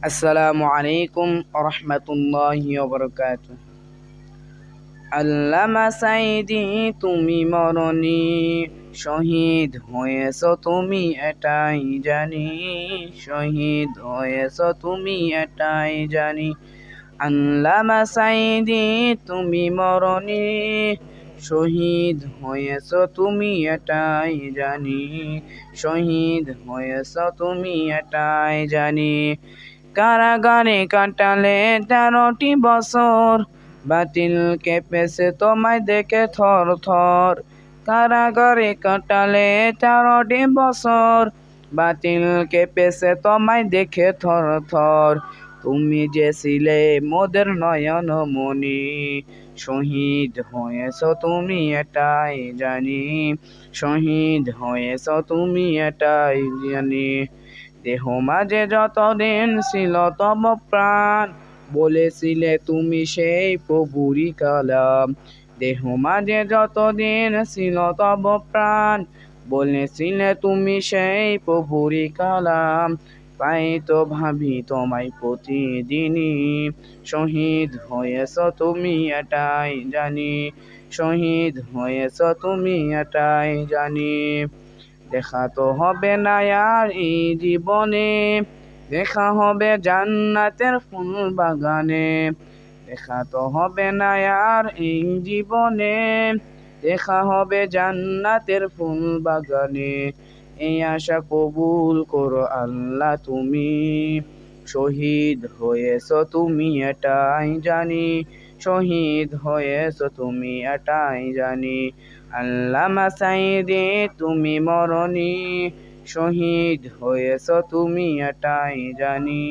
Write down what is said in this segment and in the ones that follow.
আসসালামু আলাইকুম রহমতুল্লাহি ওয়া বারাকাতুহু। আল্লামা সাইদি তুমি মরণি, শহীদ হয়েছ তুমি এটাই জানি, শহীদ হয়েছ তুমি এটাই জানি। আল্লামা সাইদি তুমি মরণি, শহীদ হয়েছ তুমি এটাই জানি, শহীদ হয়েছ তুমি এটাই জানি। কারাগারে কাটালে 13টি বছর, বাতিল কেঁপেছে তোমায় দেখে থর থর। কারাগারে কাটালে 13টি বছর, বাতিল কেঁপেছে তোমায় দেখে থর থর। তুমি যে ছিলে মোদের নয়ন মনি, শহীদ হয়েছ তুমি এটাই জানি, শহীদ হয়েছ তুমি এটাই জানি। দেহ মাঝে যতদিন ছিল তব প্রাণ, বলেছিলে তুমি সেই প্রভুরই কালাম। দেহ মাঝে যতদিন ছিল তব প্রাণ, বলেছিলে তুমি সেই প্রভুরই কালাম। তাই তো ভাবি তোমায় প্রতিদিনই, শহীদ হয়েছ তুমি এটাই জানি, শহীদ হয়েছ তুমি এটাই জানি। দেখা তো হবে না আর এই জীবনে, দেখা হবে জান্নাতের ফুল বাগানে। দেখা তো হবে না আর এই জীবনে, দেখা হবে জান্নাতের ফুল বাগানে। এই আশা কবুল করো আল্লাহ তুমি, শহীদ হয়েছ তুমি এটাই জানি, শহীদ হয়েছ তুমি এটাই জানি। আল্লামা সাইদি তুমি মরণি, শহীদ হয়েছ তুমি এটাই জানি,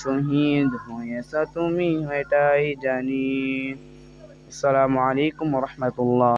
শহীদ হয়েছ তুমি এটাই জানি। আসসালামু আলাইকুম রহমতুল্লাহ।